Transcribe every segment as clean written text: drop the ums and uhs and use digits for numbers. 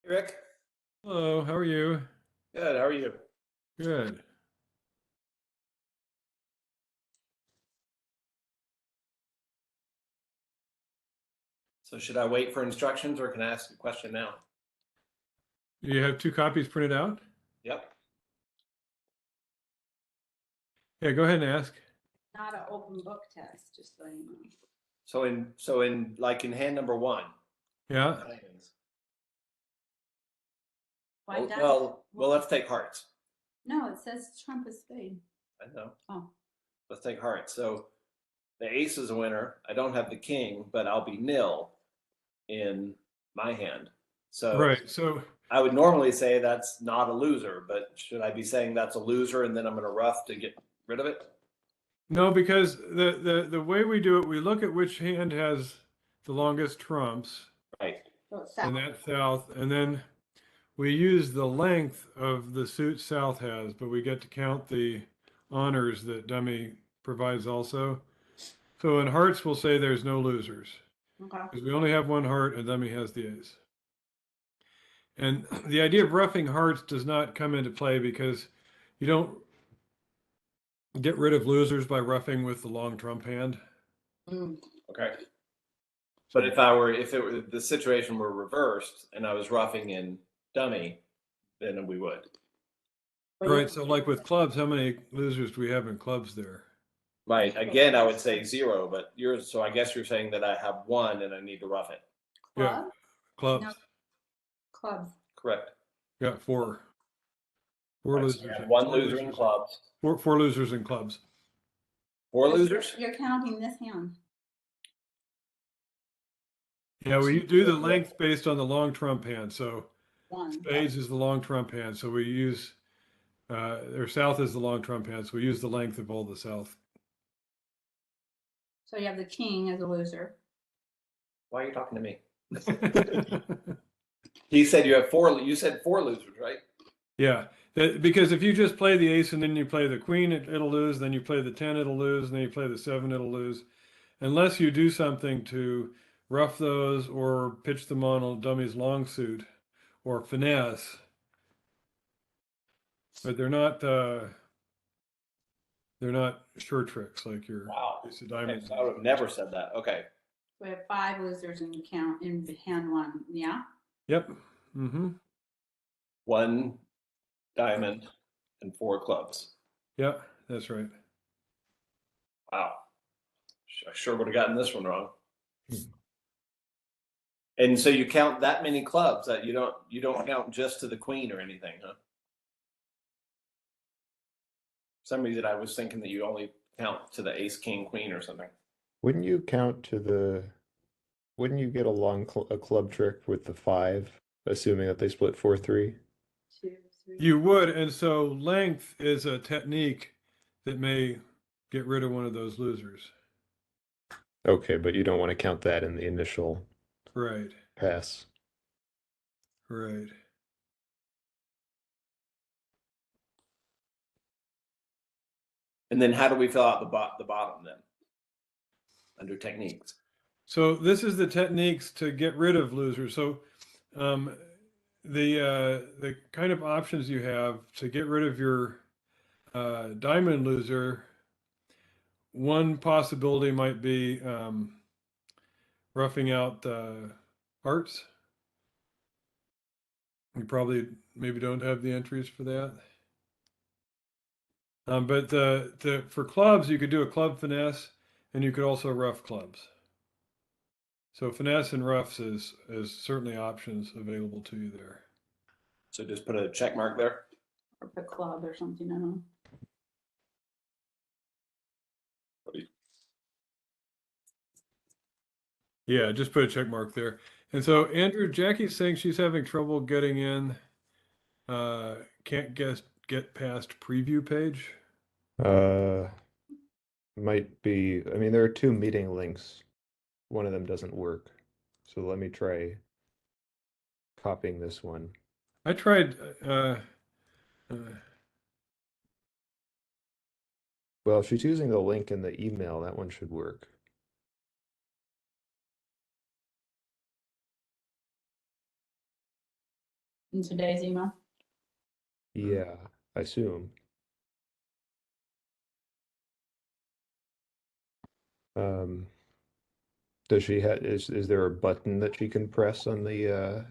Rick, Hello, how are you? good. How are you? Good. So should I wait for instructions or can I ask a question now? You have two copies printed out? Yep. Yeah, go ahead and ask. Not an open book test, just so you know. So in like in hand number one, Yeah. diamonds. Why Well, does? well, let's take hearts. No, it says trump of spade. I know. Oh, Let's take hearts. So the ace is a winner. I don't have the king, but I'll be nil in my hand. So Right. So I would normally say that's not a loser, but should I be saying that's a loser and then I'm going to rough to get rid of it? no, because the way we do it, we look at which hand has the longest trumps, Right. so it's and south. that's south, and then we use the length of the suit south has, but we get to count the honors that dummy provides also. So in hearts, we'll say there's no losers Okay. because we only have one heart and dummy has the ace. And the idea of roughing hearts does not come into play because you don't get rid of losers by roughing with the long trump hand. Mm. Okay. But if it were the situation were reversed and I was roughing in dummy, then we would. Right. So, like with clubs, how many losers do we have in clubs there? Right. Again, I would say zero, but so I guess you're saying that I have one and I need to rough it. Yeah, Club? clubs. No, clubs. Correct. Yeah, four. Four Right, so losers. I have one Four loser in losers. clubs. Four losers in clubs. Four losers? You're counting this hand. Yeah, we do the length based on the long trump hand. So One. spades is the long trump hand. So we use, or south is the long trump hand. So we use the length of all the south. So you have the king as a loser. Why are you talking to me? He said you have four. You said four losers, right? Yeah, because if you just play the ace and then you play the queen, it'll lose. Then you play the 10, it'll lose. And then you play the 7, it'll lose. Unless you do something to rough those or pitch them on a dummy's long suit or finesse. But they're not sure tricks like your Wow. ace of Okay, diamonds. so I would have never said that. Okay. We have 5 losers in hand one. Yeah. Yep. Mm-hmm. One diamond and four clubs. Yeah, that's right. Wow. I sure would have gotten this one wrong. Hmm. And so you count that many clubs that you don't count just to the queen or anything, huh? For some reason I was thinking that you only count to the ace, king, queen or something. Wouldn't you count to the, wouldn't you get a club trick with the 5, assuming that they split 4-3? 2, 3. You would, and so length is a technique that may get rid of one of those losers. Okay, but you don't want to count that in the initial Right. pass. Right. And then how do we fill out the bottom then? Under techniques. So this is the techniques to get rid of losers. So the kind of options you have to get rid of your diamond loser. One possibility might be roughing out hearts. You probably maybe don't have the entries for that. But for clubs, you could do a club finesse, and you could also rough clubs. So finesse and roughs is certainly options available to you there. So just put a check mark there. Or put club or something. I don't know. Yeah, just put a check mark there. And so Andrew, Jackie's saying she's having trouble getting in. Can't get past preview page. Uh, might be, I mean, there are 2 meeting links. One of them doesn't work. So let me try copying this one. I tried. Well, if she's using the link in the email, that one should work. in today's email? Yeah, I assume. Does she have, is there a button that she can press on the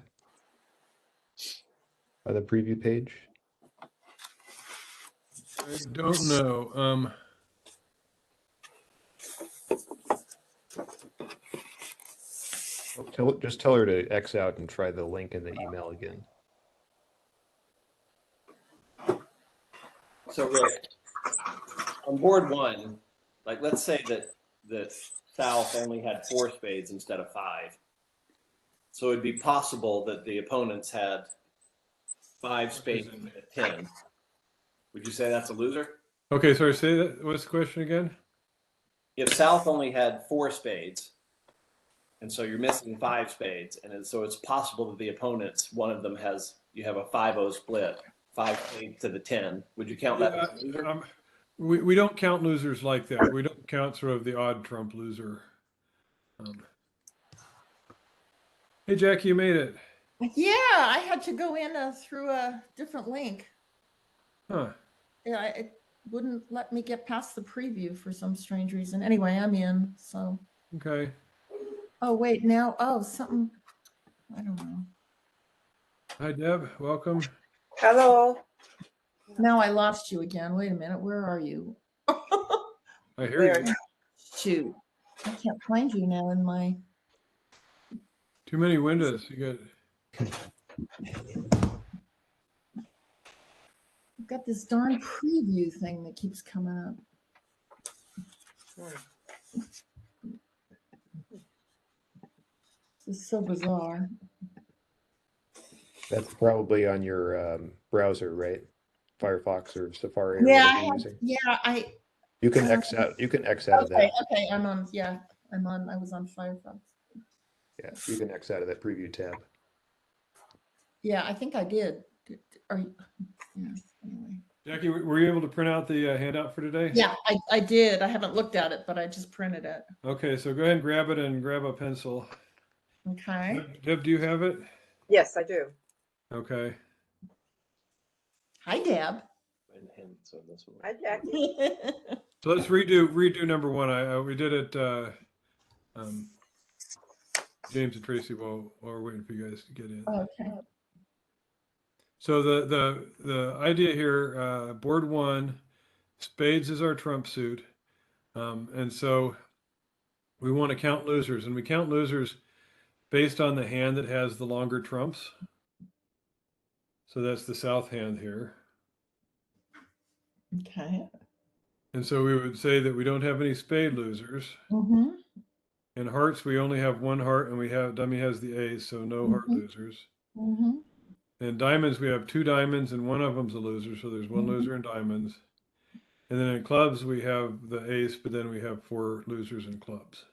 preview page? I don't know. Just tell her to X out and try the link in the email again. So Rick, on board one, like let's say that South only had 4 spades instead of 5. So it'd be possible that the opponents had 5 spades and a 10. Would you say that's a loser? Okay, sorry, say that. What's the question again? If South only had 4 spades, and so you're missing 5 spades, so it's possible that the opponents, one of them has, you have a 5-0 split, 5 spades to the 10. Would you count that as a loser? We don't count losers like that. We don't count sort of the odd trump loser. Hey, Jackie, you made it. Yeah, I had to go in through a different link. Huh. Yeah, it wouldn't let me get past the preview for some strange reason. Anyway, I'm in, so. Okay. Oh, wait, now, oh, something, I don't know. Hi, Deb. Welcome. Hello. Now I lost you again. Wait a minute, where are you? I hear There. you. Shoot, I can't find you now in my, Too many windows. You got. I've got this darn preview thing that keeps coming up. This is so bizarre. That's probably on your browser, right? Firefox or Safari or Yeah, whatever you're using. You can X out. You can X out of that. Okay, I'm on, yeah, I was on Firefox. Yeah, you can X out of that preview tab. Yeah, I think I did. Are you, yeah, anyway. Jackie, were you able to print out the handout for today? Yeah, I did. I haven't looked at it, but I just printed it. Okay, so go ahead and grab it and grab a pencil. Okay. Deb, do you have it? Yes, I do. Okay. Hi, Deb. So this one. Hi, Jackie. So let's redo number one. We did it. James and Tracy while we're waiting for you guys to get in. Okay. So the idea here, board one, spades is our trump suit, and so we want to count losers, and we count losers based on the hand that has the longer trumps. So that's the south hand here. Okay. And so we would say that we don't have any spade losers. Mm-hmm. In hearts, we only have one heart, and dummy has the ace, so no heart losers. Mm-hmm. In diamonds, we have 2 diamonds, and one of them's a loser, so there's one loser in diamonds. And then in clubs, we have the ace, but then we have 4 losers in clubs.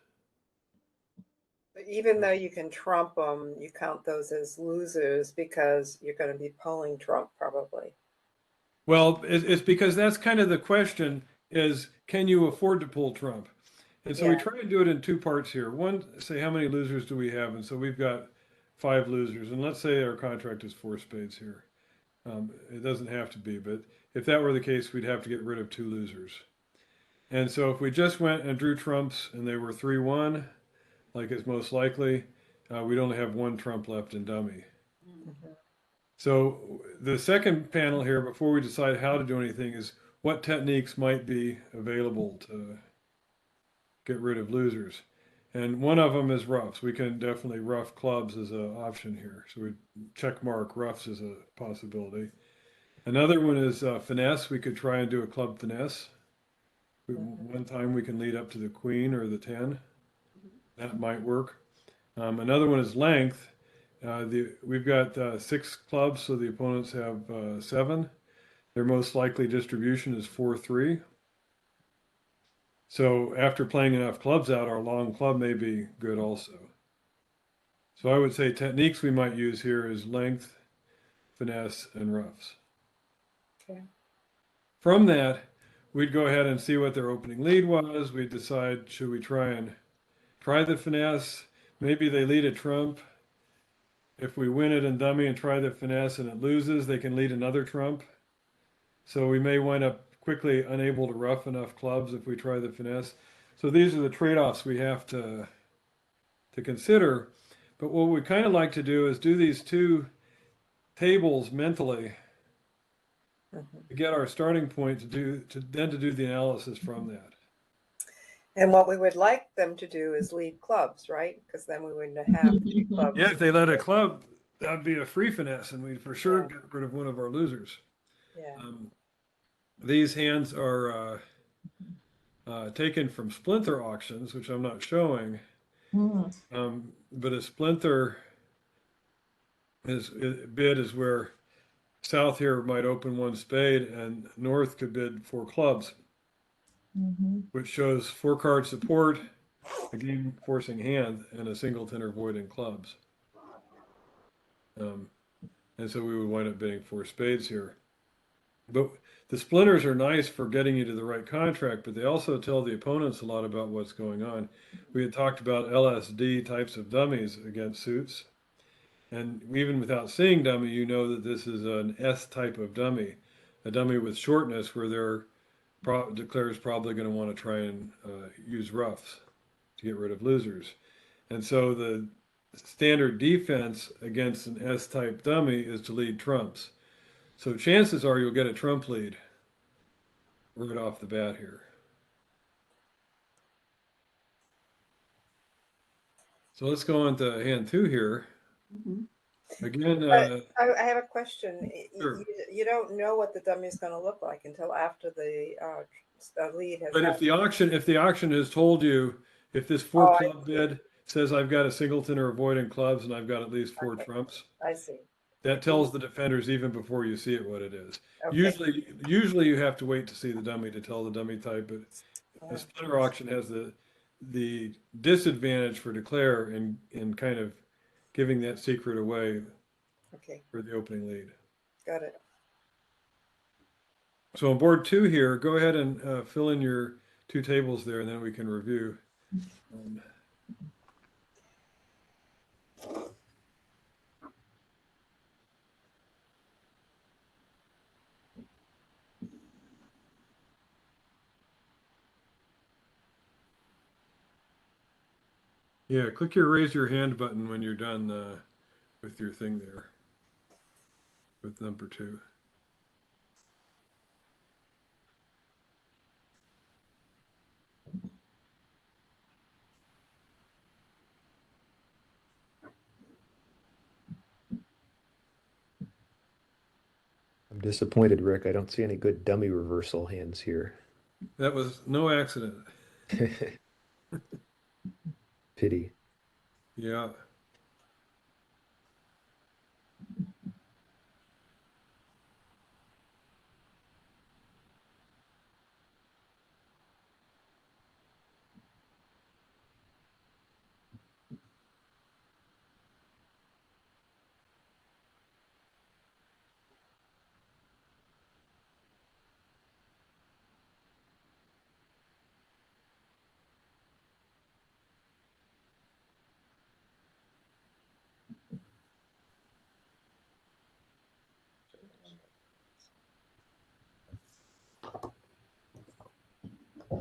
Even though you can trump them, you count those as losers because you're going to be pulling trump probably. Well, it's because that's kind of the question is, can you afford to pull trump? And so we Yeah. try and do it in 2 parts here. One, say how many losers do we have? And so we've got 5 losers. And let's say our contract is 4 spades here. It doesn't have to be, but if that were the case, we'd have to get rid of 2 losers. And so if we just went and drew trumps and they were 3-1, like it's most likely, we'd only have 1 trump left in dummy. So the second panel here, before we decide how to do anything, is what techniques might be available to get rid of losers. And one of them is roughs. We can definitely rough clubs as an option here. So we check mark roughs as a possibility. Another one is finesse. We could try and do a club finesse. One time we can lead up to the queen or the 10. That might work. Another one is length. We've got 6 clubs, so the opponents have 7. Their most likely distribution is 4-3. So after playing enough clubs out, our long club may be good also. So I would say techniques we might use here is length, finesse, and roughs. Okay. From that, we'd go ahead and see what their opening lead was. We'd decide, should we try the finesse? Maybe they lead a trump. if we win it in dummy and try the finesse and it loses, they can lead another trump. So we may wind up quickly unable to rough enough clubs if we try the finesse. So these are the trade-offs we have to consider. But what we kind of like to do is do these two tables mentally Mhm. to get our starting point to do the analysis from that. And what we would like them to do is lead clubs, right? Because then we wouldn't have three clubs. Yeah, if they led a club, that'd be a free finesse, and we'd for sure Yeah. get rid of one of our losers. Yeah. These hands are taken from splinter auctions, which I'm not showing. But a splinter bid is where south here might open one spade and north could bid 4 clubs, which shows 4 card support, a game forcing hand, and a singleton or void in clubs. And so we would wind up bidding 4 spades here. But the splinters are nice for getting you to the right contract, but they also tell the opponents a lot about what's going on. We had talked about LSD types of dummies against suits. And even without seeing dummy, you know that this is an S type of dummy, a dummy with shortness where their declare is probably going to want to try and use roughs to get rid of losers. And so the standard defense against an S type dummy is to lead trumps. So chances are you'll get a trump lead right off the bat here. So let's go on to hand 2 here. Again, But I have a question. Sure. You don't know what the dummy is going to look like until after the lead has but if happened. the auction has told you, if this 4 Oh, I club bid says I've got a singleton or a void in clubs and I've got at least 4 Okay. trumps, I see. that tells the defenders even before you see it what it is. Okay. Usually you have to wait to see the dummy to tell the dummy type, but Yeah. a splinter auction has the disadvantage for declare in kind of giving that secret away Okay. for the opening lead. Got it. So on board 2 here, go ahead and fill in your 2 tables there, and then we can review. Yeah, click your raise your hand button when you're done with your thing there, with number 2. I'm disappointed, Rick. I don't see any good dummy reversal hands here. That was no accident. Pity. Yeah.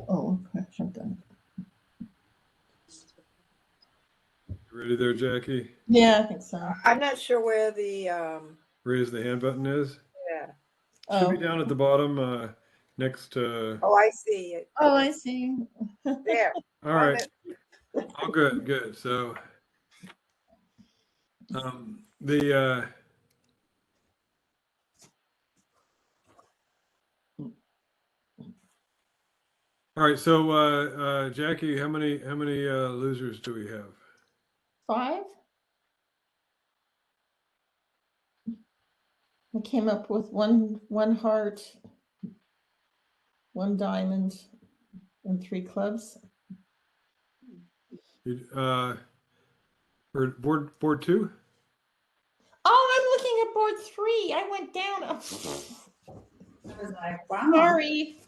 Oh, okay, I'm done. You ready there, Jackie? Yeah, I think so. I'm not sure where the Raise the hand button is. yeah. Should Oh, be down at the bottom next to. Oh, I see it. oh, I see. There. All right. Oh, good, good. So the all right. So Jackie, how many losers do we have? 5? I came up with one heart, 1 diamond, and 3 clubs. For board 2? Oh, I'm looking at board 3. I went down. I was like, wow. Sorry.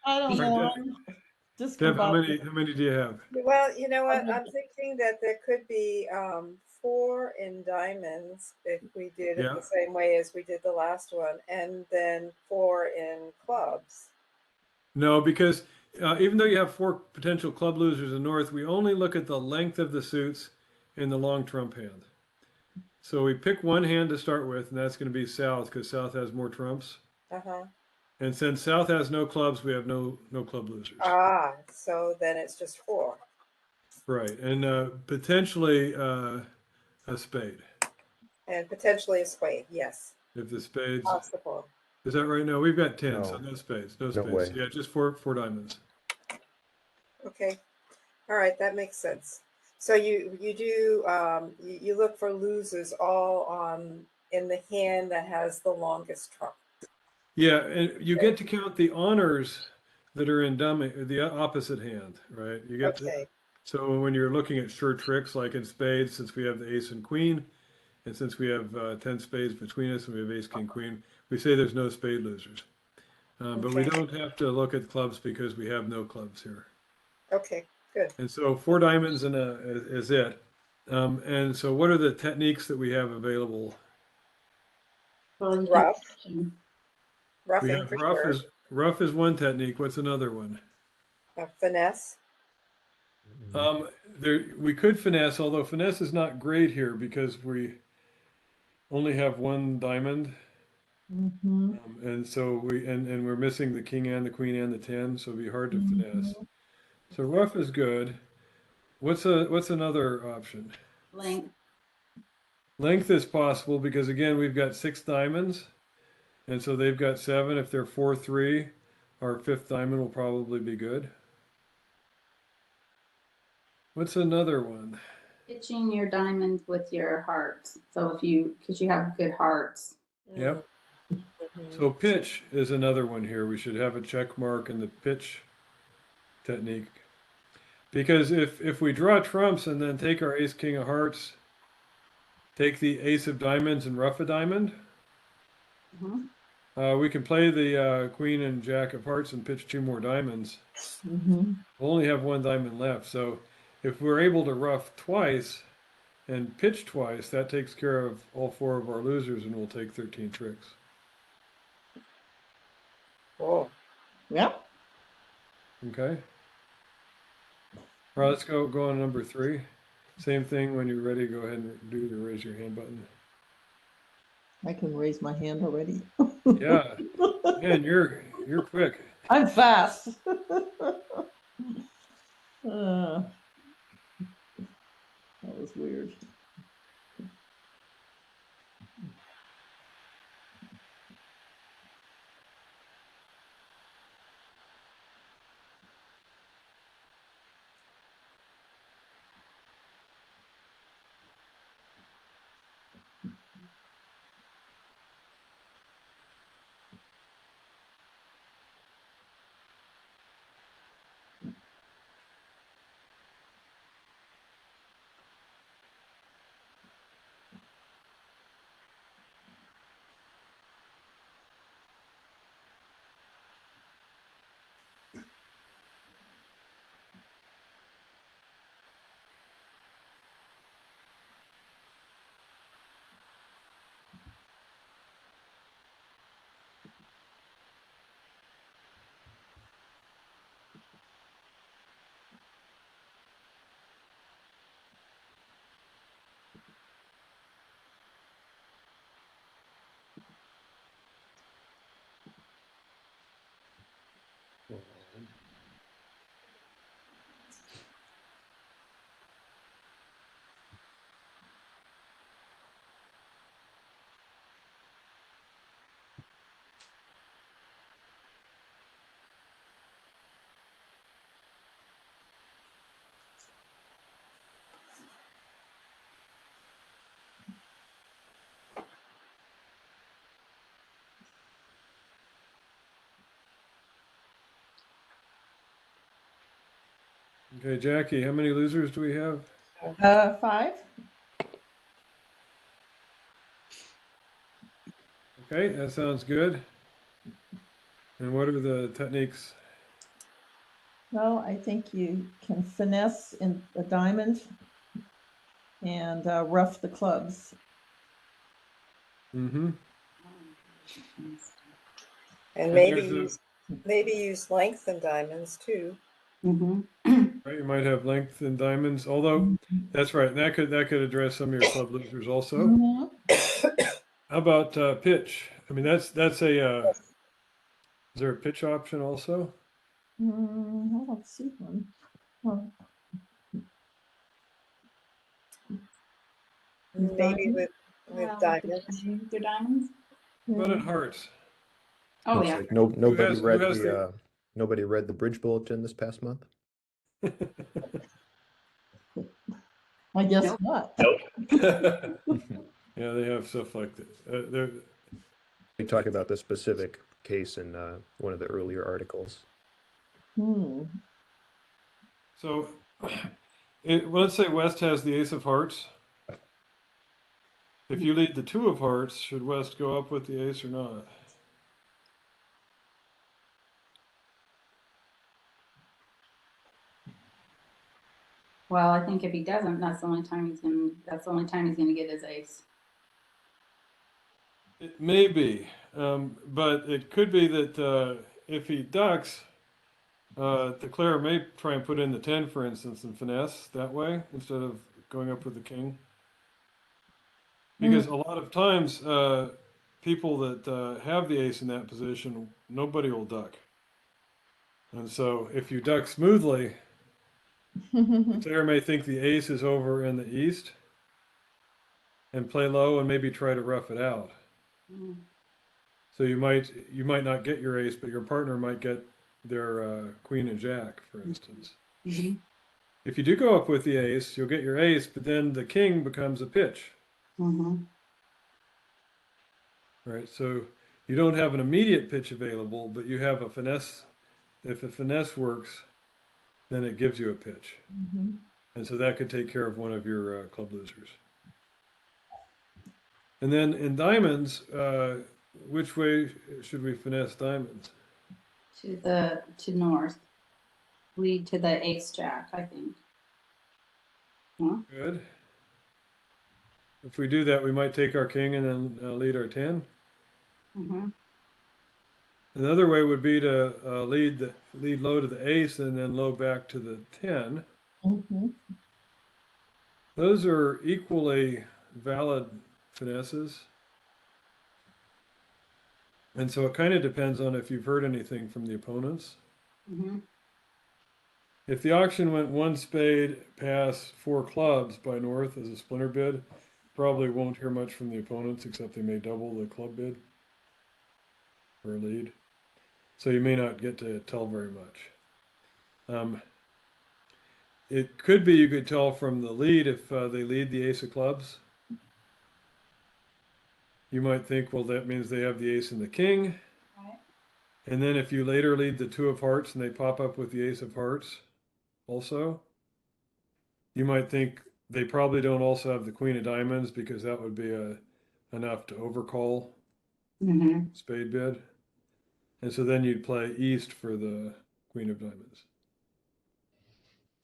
I don't know. Deb, how many do you have? Well, you know what? I'm thinking that there could be 4 in diamonds if we did it Yeah. the same way as we did the last one, and then 4 in clubs. No, because even though you have 4 potential club losers in North, we only look at the length of the suits in the long trump hand. So we pick one hand to start with, and that's going to be South because South has more trumps. Uh-huh. And since South has no clubs, we have no club losers. Ah, so then it's just 4. Right, and potentially a spade And potentially a spade, yes, if the spades. possible. Is that right? No, we've got 10, so No. no spades, no No spades. way. Yeah, just four diamonds. Okay, all right, that makes sense. So you do you look for losers all on in the hand that has the longest trump. Yeah, and you get to count the honors that are in dummy, the opposite hand, right? You get to. Okay, So when you're looking at sure tricks, like in spades, since we have the ace and queen, and since we have 10 spades between us and we have ace, king, queen, we say there's no spade losers. But we Okay. don't have to look at clubs because we have no clubs here. okay, good. And so 4 diamonds and is it. And so what are the techniques that we have available? Well, you Rough, can- We roughing have for rough is one technique. What's another one? finesse. There we could finesse, although finesse is not great here because we only have 1 diamond, Mm-hmm. and so and we're missing the king and the queen and the 10, so it'd be hard to finesse. So rough is good. What's another option? length. Length is possible because again we've got 6 diamonds, and so they've got 7. If they're 4-3, our 5th diamond will probably be good. What's another one? Pitching your diamonds with your hearts. So because you have good hearts. Yep. Mhm. So pitch is another one here. We should have a check mark in the pitch technique. Because if we draw trumps and then take our ace king of hearts, take the ace of diamonds and rough a diamond, Mhm. we can play the queen and jack of hearts and pitch 2 more diamonds. Mm-hmm. We'll only have 1 diamond left. So if we're able to rough twice and pitch twice, that takes care of all 4 of our losers and we'll take 13 tricks. Cool. Yep. Okay. All right, let's go on number 3. Same thing, when you're ready, go ahead and do the raise your hand button. I can raise my hand already. Yeah, man, you're quick. I'm fast. That was weird. Okay, Jackie, how many losers do we have? 5. Okay, that sounds good. And what are the techniques? Well, I think you can finesse in a diamond and rough the clubs. Mm-hmm. And And maybe there's use length and diamonds too. Mhm. Right, you might have length and diamonds, although that's right. That could address some of your club losers also. Mhm. How about pitch? I mean, that's a is there a pitch option also? I don't see one. Oh, With Maybe diamonds? with Well, diamonds. with your diamonds? What Yeah. at hearts? Oh, Looks yeah. like nobody who read has nobody read the bridge bulletin this past month. I guess Nope. not. Yeah, they have stuff like that. They're We talk about this specific case in one of the earlier articles. Hmm. so. Well, let's say West has the ace of hearts. If you lead the two of hearts, should West go up with the ace or not? Well, I think if he doesn't, that's the only time he's gonna get his ace. It may be, but it could be that if he ducks, the player may try and put in the 10, for instance, and finesse that way instead of going up with the king. Because a lot of times, people that have the ace in that position, nobody will duck. And so if you duck smoothly, the player may think the ace is over in the east and play low and maybe try to rough it out. Mm. So you might not get your ace, but your partner might get their queen and jack, for instance. Mhm. If you do go up with the ace, you'll get your ace, but then the king becomes a pitch, Mhm. right? So you don't have an immediate pitch available, but you have a finesse. If a finesse works, then it gives you a pitch. Mhm. And so that could take care of one of your club losers. And then in diamonds, which way should we finesse diamonds? To north. Lead to the ace jack, I think. Huh? Good. If we do that, we might take our king and then lead our 10. Mhm. Another way would be to lead low to the ace and then low back to the 10. Mhm. Those are equally valid finesses. And so it kind of depends on if you've heard anything from the opponents. Mhm. If the auction went one spade past 4 clubs by North as a splinter bid, probably won't hear much from the opponents except they may double the club bid for a lead. So you may not get to tell very much. It could be you could tell from the lead if they lead the ace of clubs. You might think, well, that means they have the ace and the king. Right. And then if you later lead the 2 of hearts and they pop up with the ace of hearts also, you might think they probably don't also have the queen of diamonds because that would be enough to overcall Mhm. spade bid. And so then you'd play east for the queen of diamonds.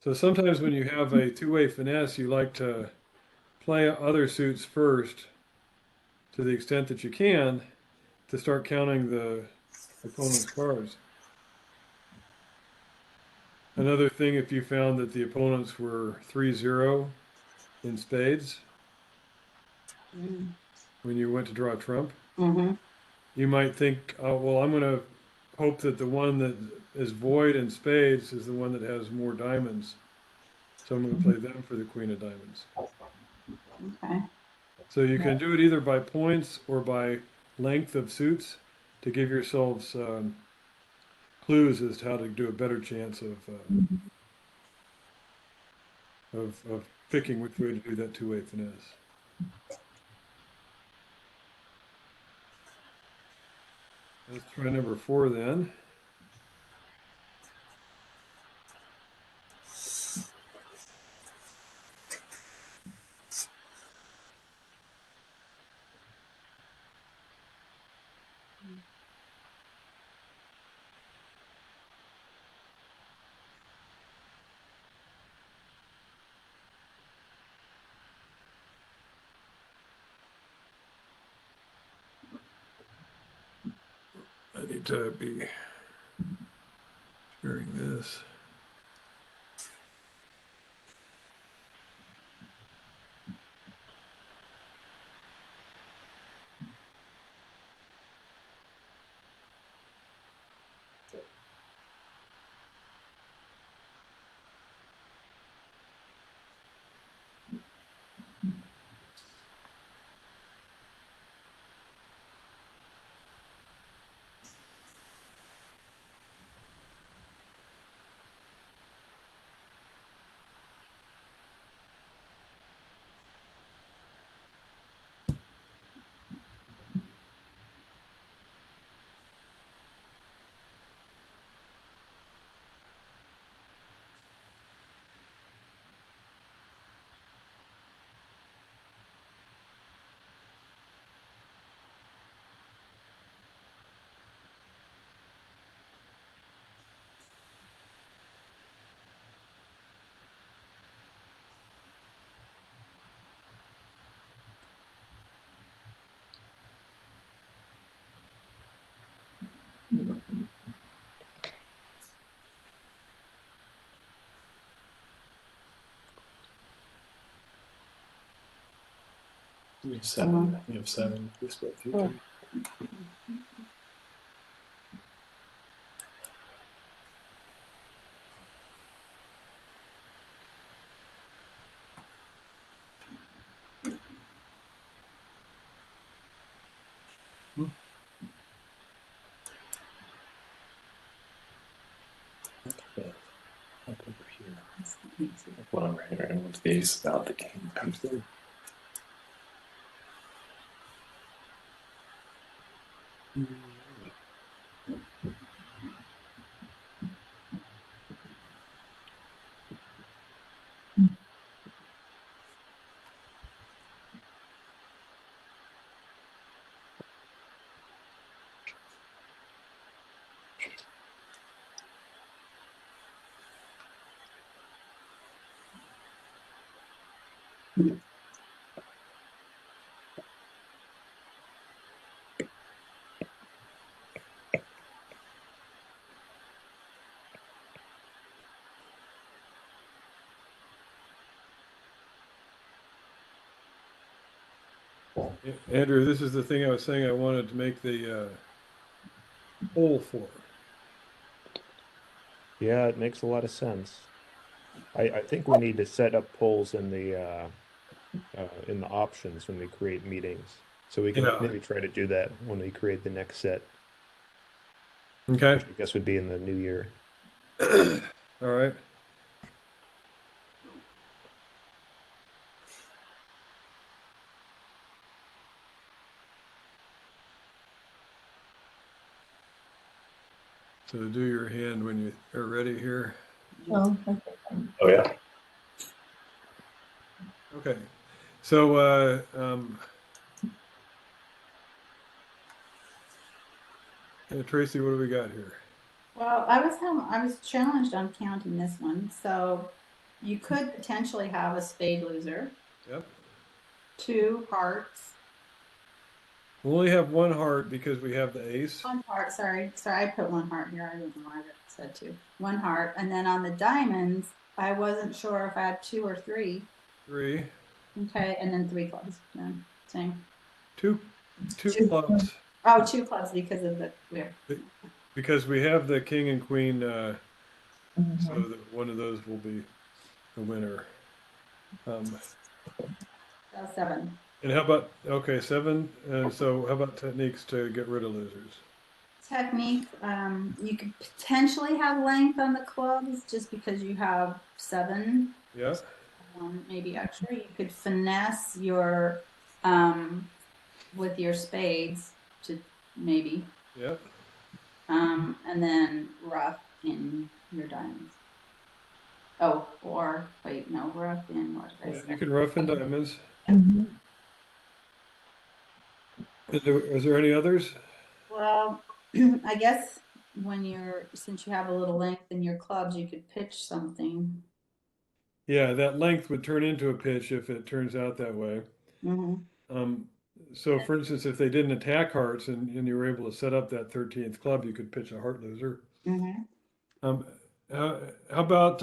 So sometimes when you have a two-way finesse, you like to play other suits first to the extent that you can to start counting the opponent's cards. Another thing, if you found that the opponents were 3-0 in spades Mhm. when you went to draw trump, Mhm. you might think, oh, well, I'm going to hope that the one that is void in spades is the one that has more diamonds. So I'm going to play them for the queen of diamonds. Okay. So you can do it either by points or by length of suits to give yourselves clues as to how to do a better chance of picking which way to do that two-way finesse. Let's try number 4 then. need to be sharing this. We have seven. We have seven. We split through three. Okay. Up over here. Like what I'm writing right now. Once the ace out, the king comes through. Andrew, this is the thing I was saying I wanted to make the poll for. Yeah, it makes a lot of sense. I think we need to set up polls in the options when we create meetings. So we can Yeah. maybe try to do that when we create the next set, Okay. which I guess would be in the new year. All right. So do your hand when you are ready here. Oh, okay. Oh yeah. Okay. So Tracy, what do we got here? Well, I was challenged on counting this one, so you could potentially have a spade loser, Yep. 2 hearts, We only have 1 heart because we have the ace. 1 heart, sorry, I put 1 heart here, I don't know why that said 2. 1 heart, and then on the diamonds, I wasn't sure if I had 2 or 3. 3. Okay, and then 3 clubs, yeah, same. 2 Two. clubs Oh, 2 clubs because of the, yeah. because we have the king and queen. Mhm. So that one of those will be the winner. So 7. And how about, okay, 7. And so how about techniques to get rid of losers? Technique, you could potentially have length on the clubs just because you have 7. Yeah. Maybe extra. You could finesse your with your spades to maybe, Yeah. and then rough in your diamonds. Oh, or wait, no, rough in what did I Yeah, say? you can rough in diamonds. Mhm. Is there any others? Well, I guess since you have a little length in your clubs, you could pitch something. Yeah, that length would turn into a pitch if it turns out that way. Mm-hmm. Um, So for instance, if they didn't attack hearts and you were able to set up that 13th club, you could pitch a heart loser. Mhm. How about,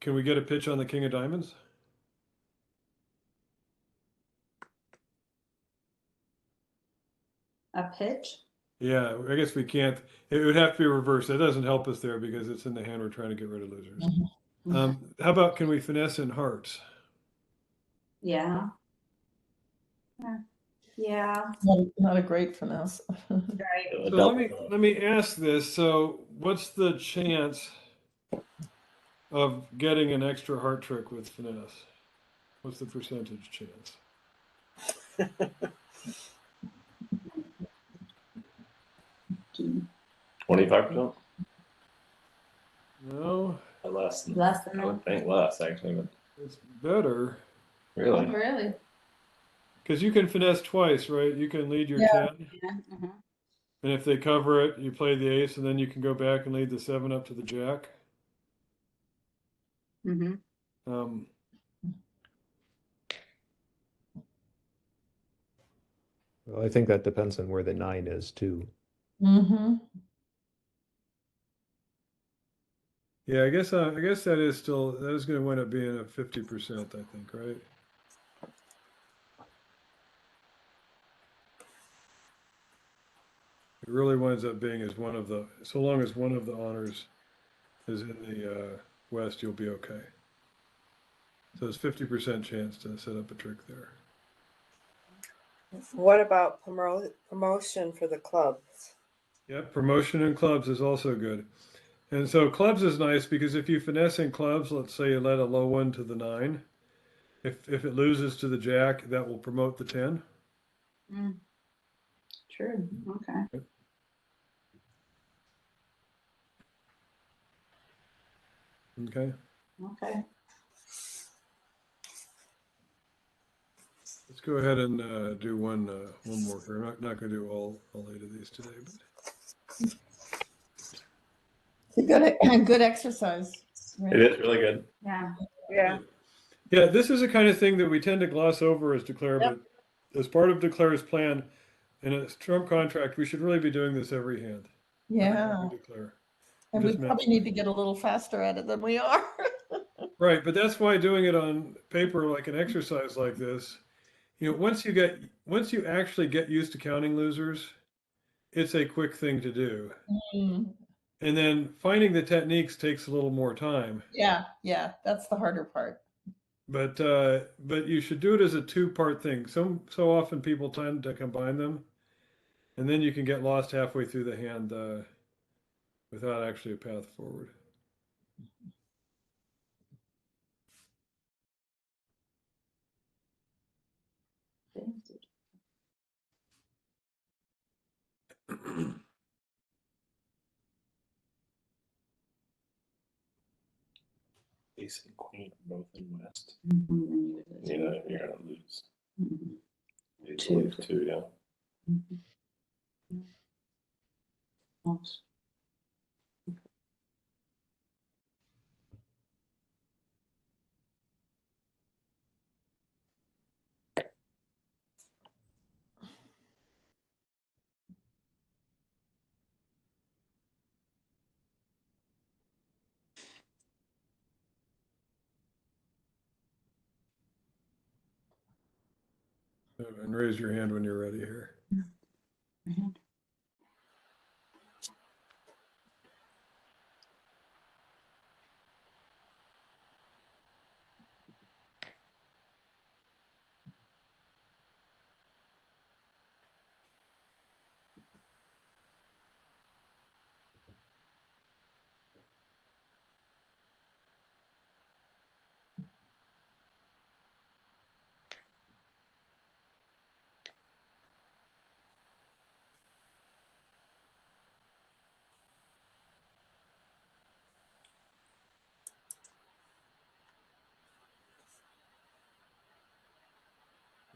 can we get a pitch on the king of diamonds? A pitch? Yeah, I guess we can't, it would have to be reversed. That doesn't help us there because it's in the hand we're trying to get rid of losers. How about, can we finesse in hearts? Yeah. Yeah. Not a great finesse. Right. So let me ask this. So what's the chance of getting an extra heart trick with finesse? What's the percentage chance? 25%? No, Less than, Less than I would that? think less actually, but it's better Oh, really. really? because you can finesse twice, right? You can lead your Yeah. 10, Yeah. Mhm. and if they cover it, you play the ace, and then you can go back and lead the 7 up to the jack. Mhm. Um, Well, I think that depends on where the 9 is too. Mm-hmm. yeah, I guess that is still, that is going to wind up being a 50%, I think, right? It really winds up being as one of the, so long as one of the honors is in the West, you'll be okay. So it's 50% chance to set up a trick there. What about promotion for the clubs? Yep, promotion in clubs is also good. And so clubs is nice because if you finesse in clubs, let's say you let a low one to the 9, if it loses to the jack, that will promote the 10. Mm. True. Okay. Okay. Okay. Let's go ahead and do one more. We're not going to do all 8 of these today, but It's a good exercise. Right? It is really good. Yeah. Yeah. yeah, this is the kind of thing that we tend to gloss over as Declare, Yep. but as part of Declare's plan in a Trump contract, we should really be doing this every hand. Yeah. Every Declare. And we Just probably need to get a little faster at it than we are. Right, but that's why doing it on paper, like an exercise like this, once you actually get used to counting losers, it's a quick thing to do. Mm. And then finding the techniques takes a little more time. Yeah, that's the harder part. But you should do it as a 2-part thing. So often people tend to combine them, and then you can get lost halfway through the hand without actually a path forward. Ace and queen are both in West. Mhm. You know, you're gonna lose. Mhm. You Two. lose 2, yeah. Mhm. Yes. And raise your hand when you're ready here. Mhm.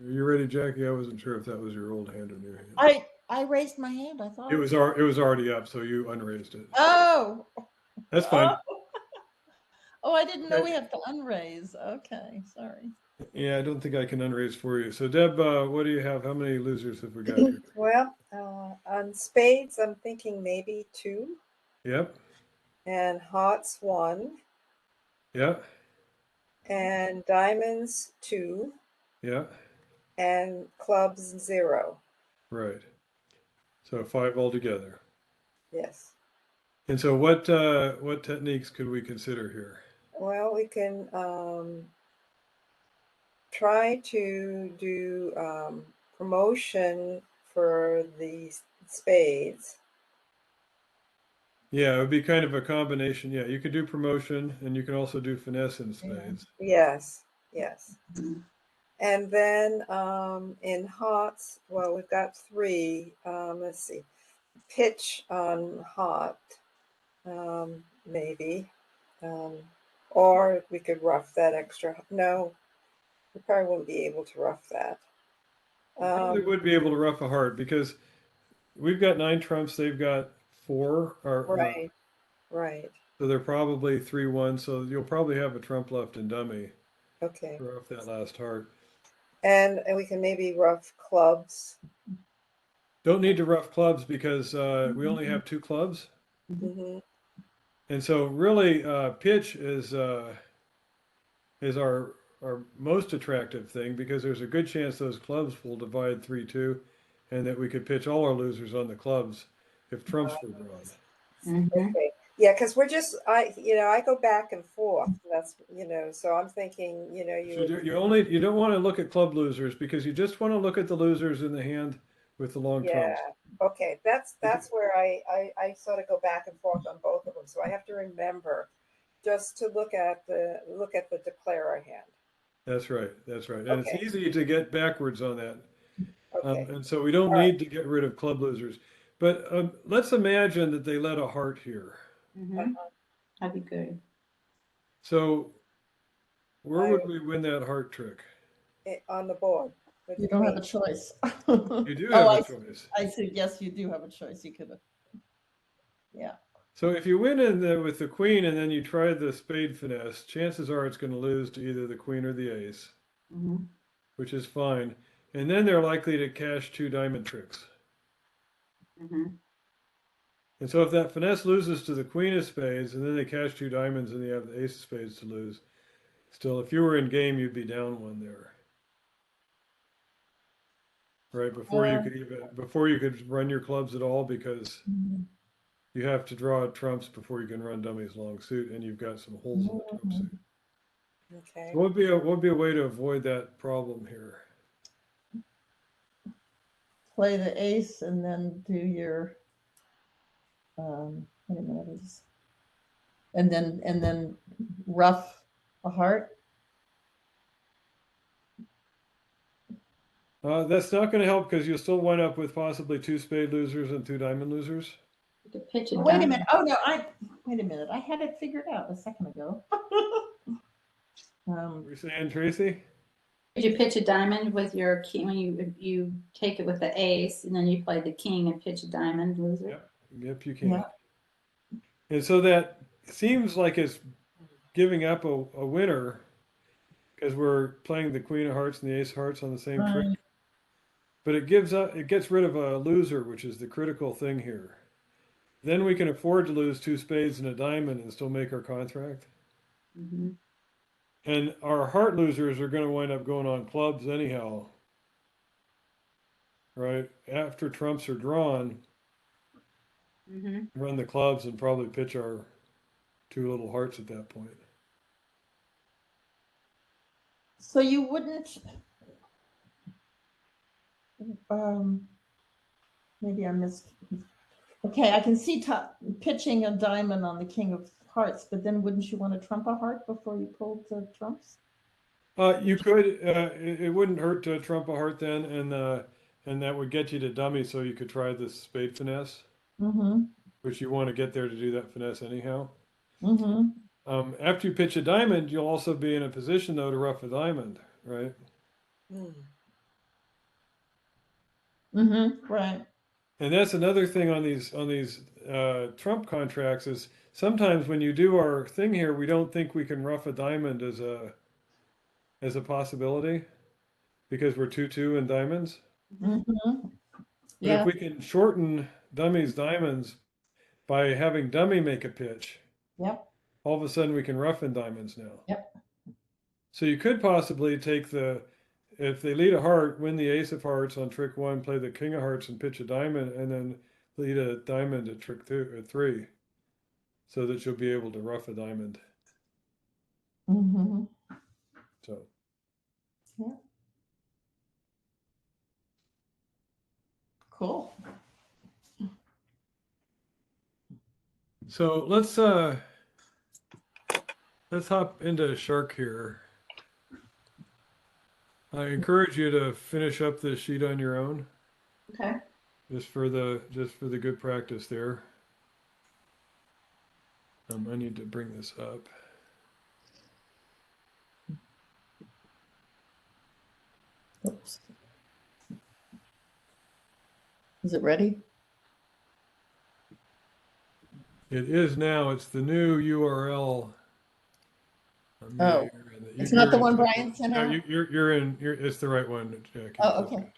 Are you ready, Jackie? I wasn't sure if that was your old hand or new hand. I raised my hand, I thought. It was already up, so you unraised it. Oh. That's fine. Oh, I didn't know Okay. we have to unraise. Okay, sorry. Yeah, I don't think I can unraise for you. So Deb, what do you have? How many losers have we got here? Well, on spades, I'm thinking maybe 2, Yep, and hearts 1, yeah, and diamonds 2, yeah, and clubs 0. right. So 5 altogether. Yes. And so what techniques could we consider here? Well, we can try to do promotion for the spades. Yeah, it would be kind of a combination. Yeah, you could do promotion and you can also do finesse in spades. Yes, yes. Mhm. And then in hearts, well, we've got 3. Let's see, pitch on heart, maybe. Or we could rough that extra. No, we probably wouldn't be able to rough that. You probably would be able to rough a heart because we've got 9 trumps, they've got 4, or Right, right. so they're probably 3-1. So you'll probably have a trump left in dummy Okay. to rough that last heart. And we can maybe rough clubs. Don't need to rough clubs because we only have 2 clubs. Hmm. And so really pitch is our most attractive thing because there's a good chance those clubs will divide 3-2 and that we could pitch all our losers on the clubs if trumps were drawn. Mhm. Okay. Yeah, because we're just I go back and forth. That's so I'm thinking So you don't want to look at club losers because you just want to look at the losers in the hand with the long yeah. trumps. Okay, that's where I sort of go back and forth on both of them. So I have to remember just to look at the declarer hand. That's right. That's right. And Okay. it's easy to get backwards on that. Okay. And so we don't All right. need to get rid of club losers. But let's imagine that they let a heart here. Mhm. That'd be good. So where I- would we win that heart trick? On the board. with You the don't have a queen. choice. You do Oh, have a choice. I see. Yes, you do have a choice. You could. Yeah. So if you win with the queen and then you try the spade finesse, chances are it's going to lose to either the queen or the ace, Mhm. which is fine. And then they're likely to cash 2 diamond tricks. Mhm. And so if that finesse loses to the queen of spades and then they cash 2 diamonds and you have the ace of spades to lose, still, if you were in game, you'd be down 1 there. Right before you could run your clubs at all because you have to draw trumps before you can run dummies long suit and you've got some holes in the trump suit. Okay. So what would be a way to avoid that problem here? Play the ace and then do your. Wait a minute. And then rough a heart. That's not going to help because you'll still wind up with possibly 2 spade losers and 2 diamond losers. You could pitch it Oh, wait a down. minute. Oh no, wait a minute. I had it figured out a second ago. What are you saying, Tracy? Could you pitch a diamond with your king when you take it with the ace and then you play the king and pitch a diamond loser? Yep. Yep, you can. Yeah. And so that seems like it's giving up a winner because we're playing the queen of hearts and the ace of hearts on the same trick. Right. But it gets rid of a loser, which is the critical thing here. Then we can afford to lose 2 spades and a diamond and still make our contract. Mhm. And our heart losers are going to wind up going on clubs anyhow. Right? After trumps are drawn, Mhm. run the clubs and probably pitch our 2 little hearts at that point. So you wouldn't. Maybe I missed. Okay, I can see pitching a diamond on the king of hearts, but then wouldn't you want to trump a heart before you pulled the trumps? You could. It wouldn't hurt to trump a heart then, and that would get you to dummy, so you could try the spade finesse, Mm-hmm. which you want to get there to do that finesse anyhow. Mm-hmm. After you pitch a diamond, you'll also be in a position though to rough a diamond, right? Mm-hmm. Right. And that's another thing on these trump contracts is sometimes when you do our thing here, we don't think we can rough a diamond as as a possibility because we're 2-2 in diamonds. Mhm. But Yeah, if we can shorten dummy's diamonds by having dummy make a pitch, yep, all of a sudden we can rough in diamonds now. yep. So you could possibly take if they lead a heart, win the ace of hearts on trick 1, play the king of hearts and pitch a diamond, and then lead a diamond at trick 3, so that you'll be able to rough a diamond. Mhm. So Cool. so let's hop into shark here. I encourage you to finish up this sheet on your own, Okay. just for the good practice there. I need to bring this up. Oops. Is it ready? It is now. It's the new URL. Oh, it's not the one Brian sent No, out? you're in. It's the right one. Jackie. Oh, okay.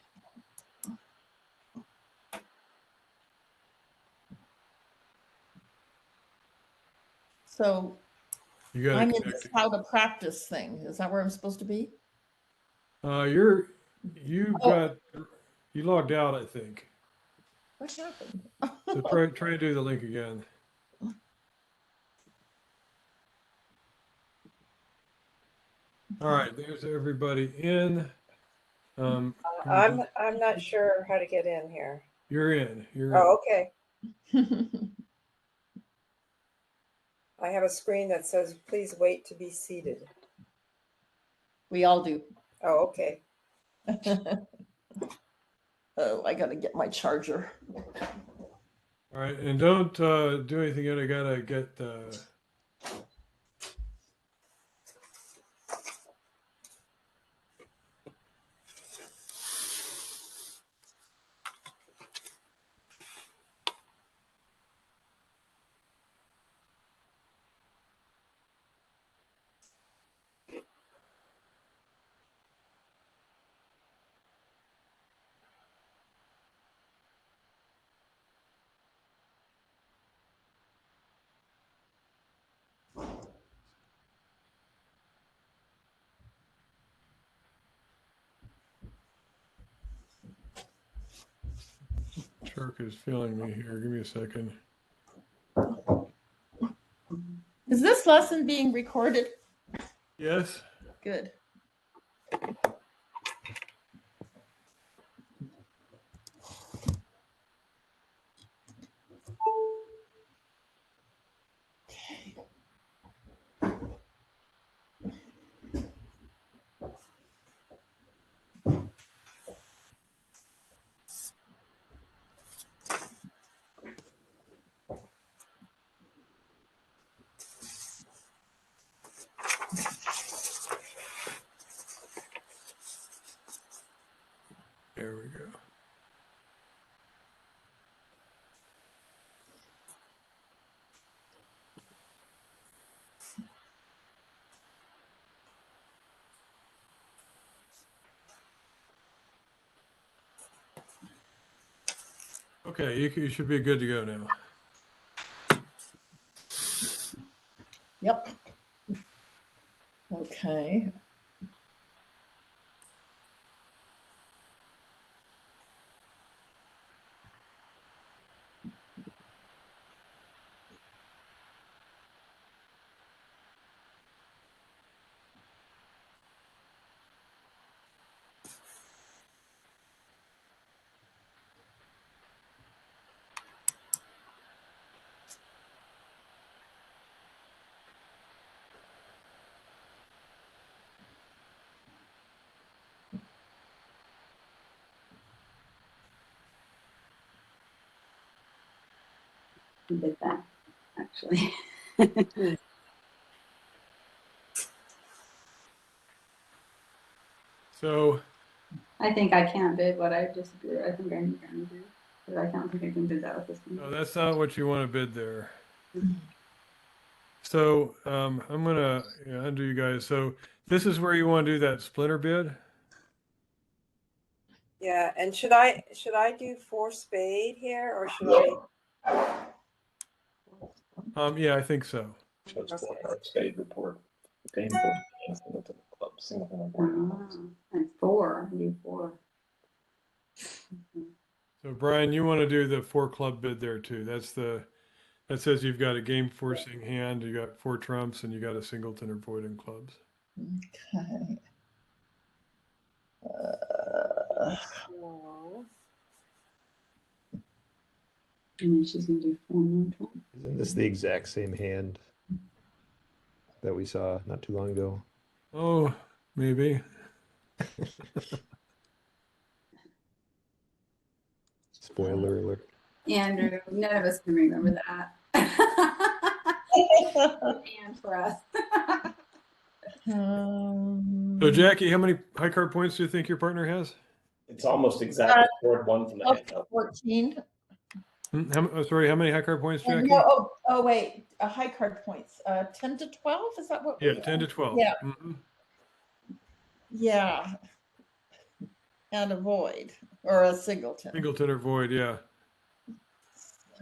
So You got I'm it in this connected. how to practice thing. Is that where I'm supposed to be? You Oh. got you logged out, I think. What happened? So try to do the link again. All right, there's everybody in. I'm not sure how to get in here. You're in. You're Oh, in. okay. I have a screen that says, please wait to be seated. We all do. Oh, okay. Oh, I gotta get my charger. All right, and don't do anything yet. I gotta get. Shark is feeling me here. Give me a second. Is this lesson being recorded? Yes. Good. There we go. Okay, you should be good to go now. Yep. Okay. I did that, actually. So I think I can't bid what I just did. I think I need to do. But I don't think I can bid that with this one. no, that's not what you want to bid there. So I'm gonna undo you guys. So This is where you want to do that splitter bid. Yeah, and should I do 4 spade here, or should I? Yeah, I think so. Shows Okay. 4 card spade report. Dame 4 singleton club, singleton and boarding clubs. And 4, you 4. So Brian, you want to do the 4 club bid there too. That says you've got a game forcing hand, you got 4 trumps, and you got a singleton or voiding clubs. Okay. No. And then she's gonna do 4 more times. Isn't this the exact same hand that we saw not too long ago? Oh, maybe. Spoiler alert. Andrew, none of us can remember that. And for us. So Jackie, how many high card points do you think your partner has? It's almost exactly board 1 from the Up hand. to 14. Sorry, how many high card points, Jackie? No, wait, high card points. 10 to 12, is that what? Yeah, 10 to 12. Yeah. Mhm. Yeah. And a void or a singleton. Singleton or void, yeah.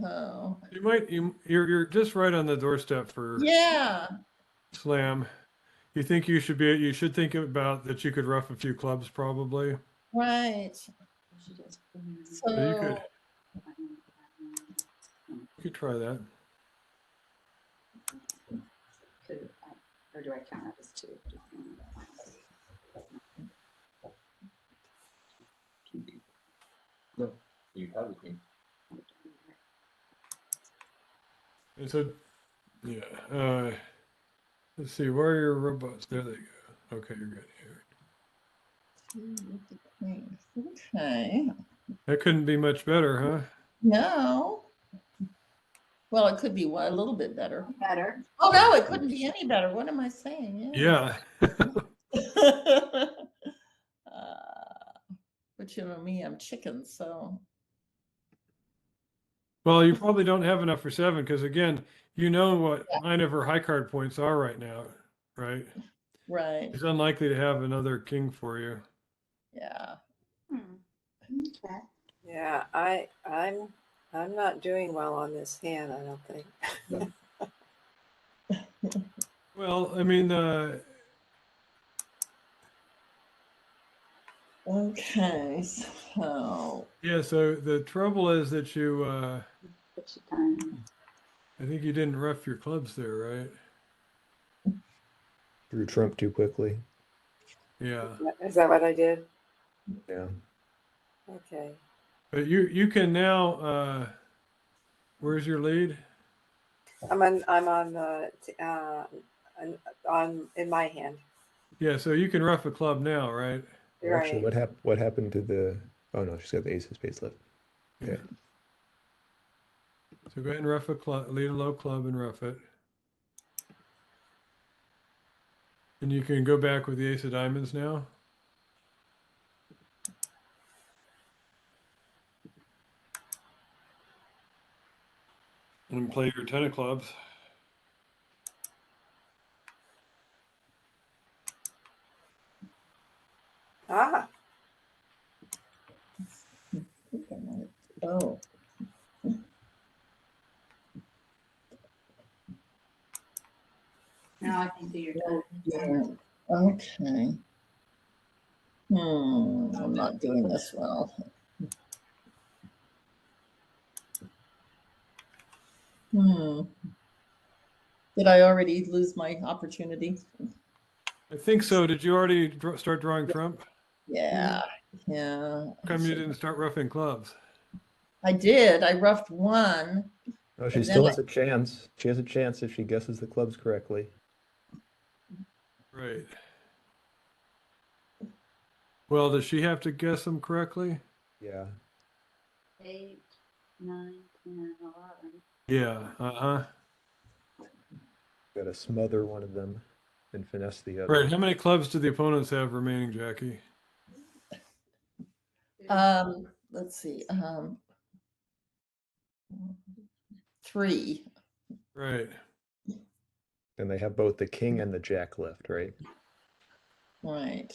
Oh, You're just right on the doorstep for yeah. slam. You should think about that you could rough a few clubs probably. Right. She does So you So, could try that. Or do I count it as 2? No, you have the queen. And so, yeah. Let's see, where are your robots? There they go. Okay, you're good here. okay. That couldn't be much better, huh? No. Well, it could be a little bit better. Better. Oh, no, it couldn't be any better. What am I saying? Yeah. But you know me, I'm chicken, so. Well, you probably don't have enough for 7 because again, you know what 9 of her high card points are right now, right? Right. It's unlikely to have another king for you. Yeah. Okay. Yeah, I'm not doing well on this hand, I don't think. Well, I mean, Okay, so. yeah, so the trouble is that you, Put your time. I think you didn't rough your clubs there, right? Drew Trump too quickly. Yeah. Is that what I did? Yeah. Okay. But you can now, where's your lead? I'm on in my hand. Yeah, so you can rough a club now, right? Actually, Right. what happened to the? Oh no, she's got the ace of spades left. Yeah. So go ahead and rough a club, lead a low club and rough it. And you can go back with the ace of diamonds now. And play your 10 of clubs. Ah, Oh. Now I can do your time. Yeah. Okay. I'm not doing this well. Did I already lose my opportunity? I think so. Did you already start drawing trump? Yeah. Yeah. How come you didn't start roughing clubs? I did. I roughed 1. Oh, she And still then has a chance. She has a chance if she guesses the clubs correctly. Right. Well, does she have to guess them correctly? Yeah. 8, 9, 10, 11. Yeah. Uh-huh. Got to smother one of them and finesse the other. Right. How many clubs do the opponents have remaining, Jackie? Let's see. 3. Right. And they have both the king and the jack left, right? Right,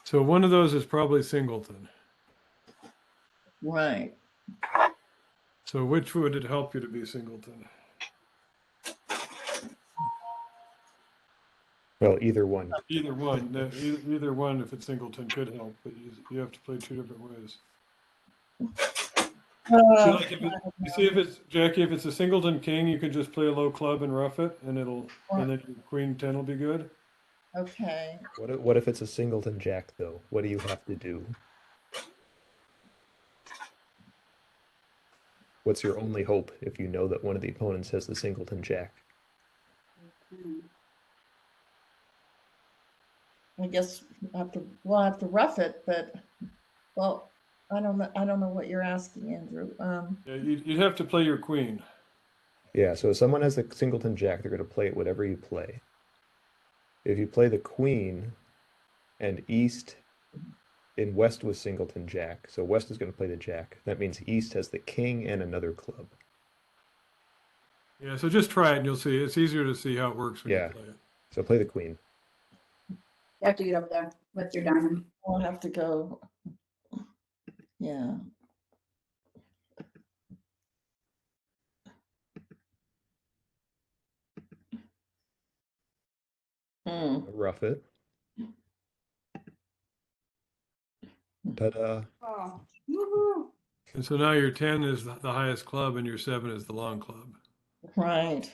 So one of those is probably singleton. right. So which would it help you to be singleton? Well, either one. Either one. Either one, if it's singleton, could help, but you have to play two different ways. See, like you see if it's Jackie, if it's a singleton king, you can just play a low club and rough it, and and then your queen 10 will be good. Okay, What if it's a singleton jack though? What do you have to do? What's your only hope if you know that one of the opponents has the singleton jack? I guess we'll have to rough it, but, well, I don't know what you're asking, Andrew. Yeah, you'd have to play your queen. Yeah, so if someone has the singleton jack, they're going to play it whatever you play. If you play the queen and east in west was singleton jack, so west is going to play the jack. That means east has the king and another club. Yeah, so just try it and you'll see. It's easier to see how it works when Yeah. you play it. So play the queen. You have to get up there with your diamond. I'll have to go. Yeah. Hmm. Rough it. Ta-da. Oh, woohoo. And so now your 10 is the highest club and your 7 is the long club. Right.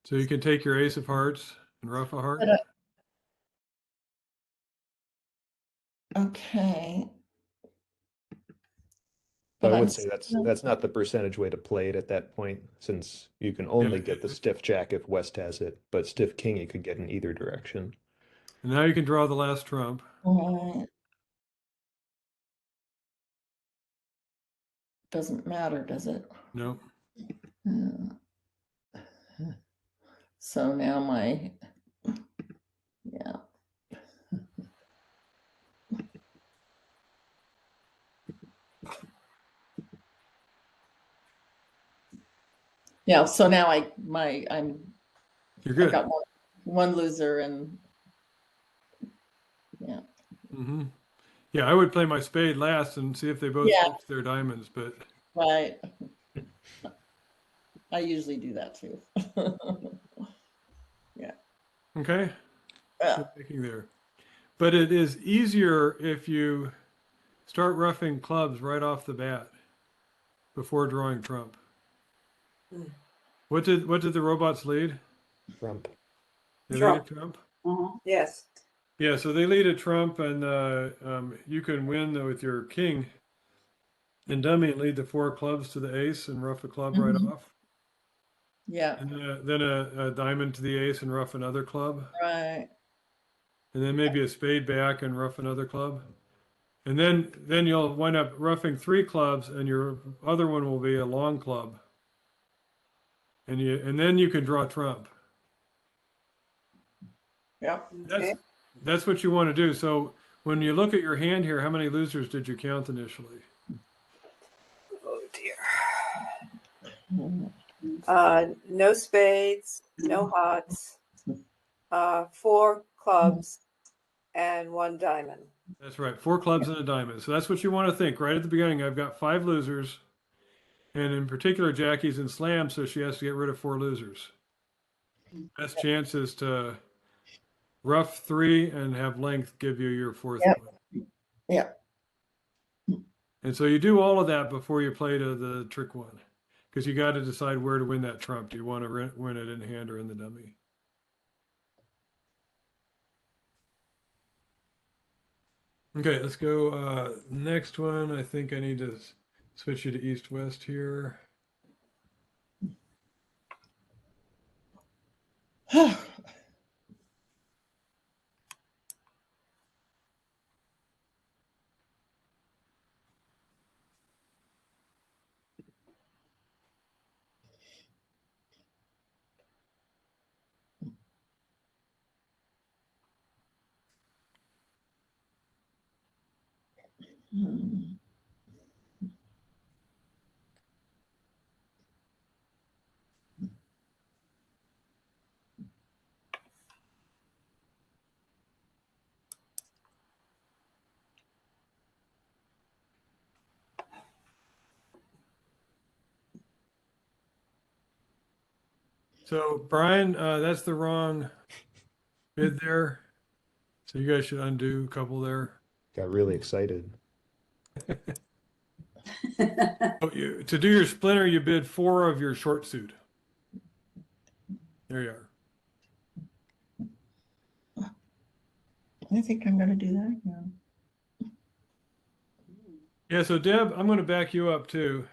So you can take your ace of hearts and rough a heart. Okay. But But I I'm would say that's not the percentage way to play it at that point, since you can only Yeah. get the stiff jack if West has it, but stiff king you could get in either direction. And now you can draw the last trump. Right. Doesn't matter, does it? No. Uh, So now yeah. Yeah, so now I'm You're I've good. got one loser and yeah. Mm-hmm. Yeah, I would play my spade last and see if they both Yeah. fix their diamonds, but Right. I usually do that too. okay. Yeah. Good thinking there. But it is easier if you start roughing clubs right off the bat before drawing trump. Mm. What did the robots lead? Trump. They Trump. lead a trump? Uh-huh. Yes. Yeah, so they lead a trump, and you can win with your king and dummy and lead the 4 clubs to the ace and rough a club right Mhm. off. Yeah. And then a diamond to the ace and rough another club. Right. And then maybe a spade back and rough another club. And then you'll wind up roughing 3 clubs, and your other one will be a long club. And then you can draw trump. Yeah. Okay. That's what you want to do. So when you look at your hand here, how many losers did you count initially? Oh dear. Mhm. No spades, no hearts, 4 clubs, and 1 diamond. That's right, 4 clubs and a diamond. So that's what you want to think right at the beginning. I've got 5 losers, and in particular, Jackie's in slam, so she has to get rid of 4 losers. Best chance is to rough 3 and have length give you your 4th Yep. one. Yeah. And so you do all of that before you play to the trick one, because you got to decide where to win that trump. Do you want to win it in hand or in the dummy? Okay, let's go. Next one, I think I need to switch you to east-west here. Hmm. So Brian, that's the wrong bid there. So you guys should undo a couple there. Got really excited. Oh, to do your splinter, you bid 4 of your short suit. There you are. I think I'm gonna do that, yeah. Yeah, so Deb, I'm going to back you up too,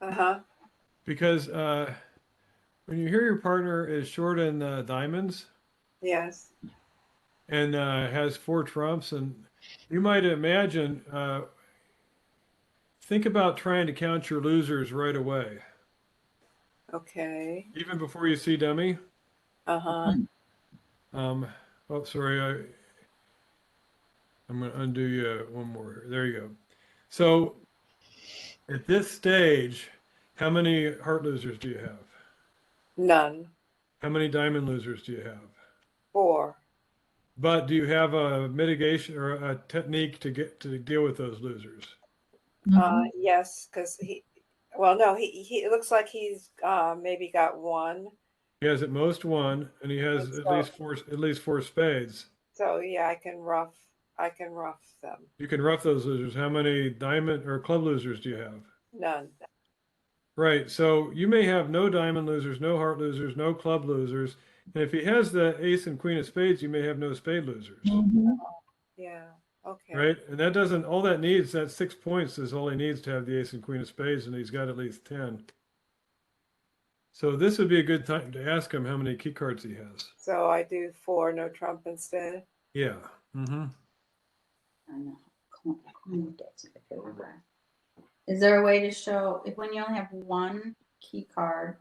Uh-huh. because when you hear your partner is short in diamonds Yes. and has 4 trumps, and you might imagine, think about trying to count your losers right away, Okay. even before you see dummy. Uh-huh. Oh, sorry, I'm going to undo you one more here. There you go. So at this stage, how many heart losers do you have? None. How many diamond losers do you have? 4. But do you have a mitigation or a technique to get to deal with those losers? Yes, because well, no, he it looks like he's maybe got 1. He has at most 1, and he has And at least 4 spades. So yeah, I can rough them. You can rough those losers. How many diamond or club losers do you have? None. Right. So you may have no diamond losers, no heart losers, no club losers. And if he has the ace and queen of spades, you may have no spade losers. Mhm. Yeah. Okay. Right. And that doesn't, all that needs, that 6 points is all he needs to have the ace and queen of spades, and he's got at least 10. So this would be a good time to ask him how many key cards he has. So I do 4 no trump instead. Yeah. Mm-hmm. I know. Coin decks everywhere. Is there a way to show if when you only have 1 key card?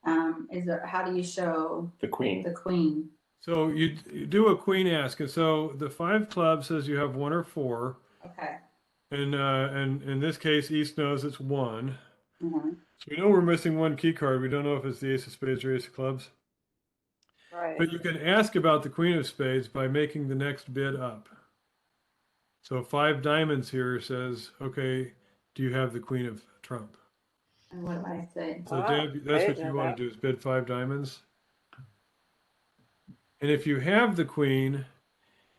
How do you show The queen. the queen? So you do a queen ask, and so the 5 clubs says you have 1 or 4, Okay. and in this case, East knows it's 1. Mm-hmm. So we know we're missing 1 key card. We don't know if it's the ace of spades or ace of clubs. Right. But you can ask about the queen of spades by making the next bid up. So 5 diamonds here says, okay, do you have the queen of trump? And what do I say? So Ah, Deb, that's I what didn't you know want that. to do is bid 5 diamonds. And if you have the queen,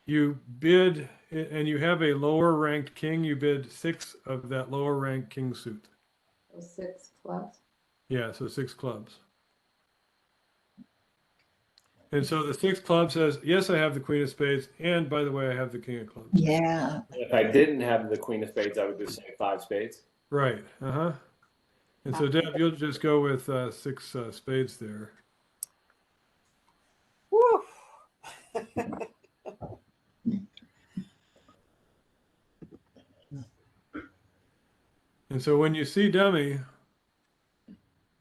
you bid, and you have a lower ranked king, you bid 6 of that lower ranked king suit. So 6 clubs. Yeah, so 6 clubs. And so the 6 club says, yes, I have the queen of spades, and by the way, I have the king of clubs. Yeah. If I didn't have the queen of spades, I would just say 5 spades. Right. Uh-huh. And so Deb, you'll just go with 6 spades there. Woo. And so when you see dummy,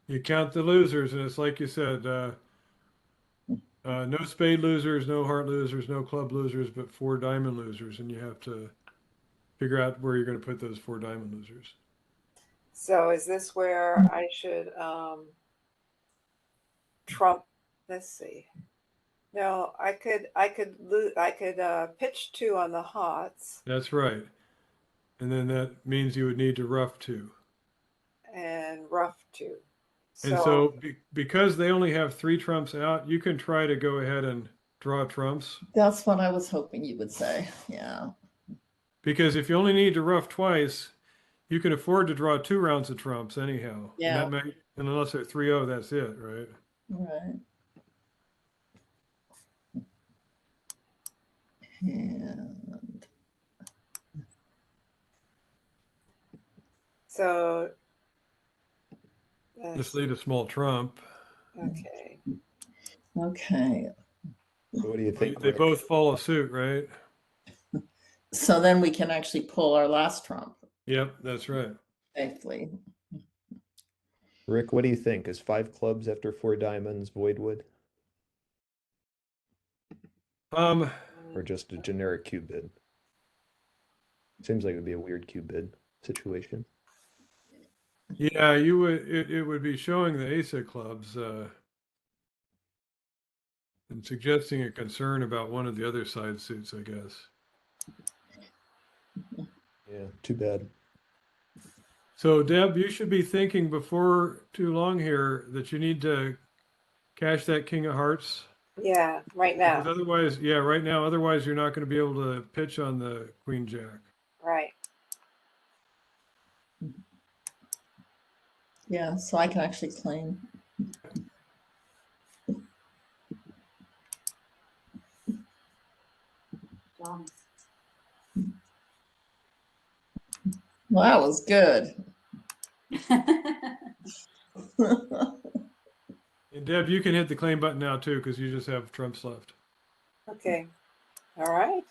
you count the losers, and it's like you said, no spade losers, no heart losers, no club losers, but 4 diamond losers, and you have to figure out where you're going to put those 4 diamond losers. So is this where I should trump? Let's see. No, I could pitch 2 on the hots That's right. And then that means you would need to rough 2. and rough 2. And so because they only have 3 trumps out, you can try to go ahead and draw trumps. That's what I was hoping you would say. Yeah. Because if you only need to rough twice, you can afford to draw 2 rounds of trumps anyhow. Yeah. And, and unless they're 3-0, that's it, right? Right. And so Just leave a small trump. okay. okay. So what do you think? They Rick? both follow suit, right? So then we can actually pull our last trump Yep, that's right. safely. Rick, what do you think? Is 5 clubs after 4 diamonds voidwood, or just a generic cube bid? Seems like it would be a weird cube bid situation. Yeah, you would. It would be showing the ace of clubs and suggesting a concern about one of the other side suits, I guess. Yeah, too bad. So Deb, you should be thinking before too long here that you need to cash that king of hearts. Yeah, right Because now. otherwise, yeah, right now, otherwise you're not going to be able to pitch on the queen jack. Right. Yeah, so I can actually claim. John. Well, that was good. And Deb, you can hit the claim button now too, because you just have trumps left. Okay. All right.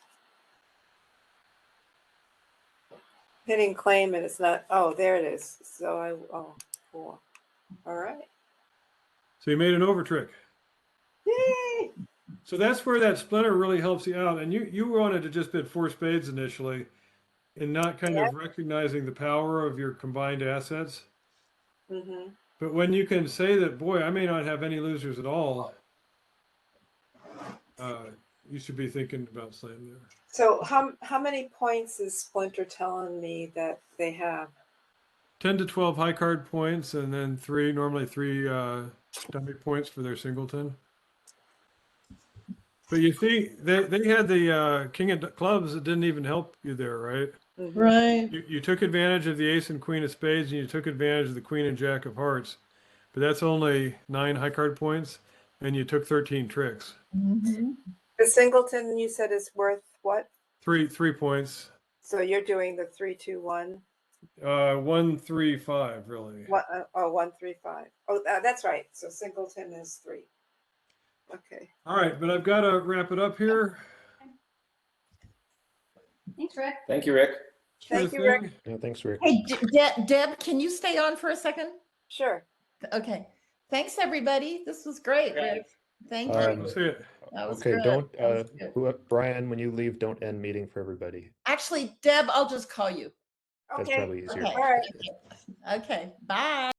Hitting claim and it's not, oh, there it is. So oh, 4. All right. So you made an over trick. Yay! So that's where that splinter really helps you out. And you wanted to just bid 4 spades initially and not kind Yeah. of recognizing the power of your combined assets. Mm-hmm. But when you can say that, boy, I may not have any losers at all, you should be thinking about slaying there. So how many points is Splinter telling me that they have? 10 to 12 high card points, and then normally three dummy points for their singleton. But you see, they had the king of clubs that didn't even help you there, right? Mhm. Right. You took advantage of the ace and queen of spades, and you took advantage of the queen and jack of hearts. But that's only 9 high card points, and you took 13 tricks. Mhm. The singleton you said is worth what? 3 points. So you're doing the 3, 2, 1. 1, 3, 5, really. What? 1, 3, 5. Oh, that's right. So singleton is 3. Okay. All right, but I've got to wrap it up here. Thanks, Rick. Thank you, Rick. Thank Sure you, Rick. thing. Yeah, thanks, Rick. Hey, Deb, can you stay on for a second? Sure. Okay. Thanks, everybody. This was great, Rick. Thank Um, you. Let's see it. That was Okay, good. don't, That was good. Brian, when you leave, don't end meeting for everybody. Actually, Deb, I'll just call you. That's Okay. probably easier. Okay. All right. Okay. Bye.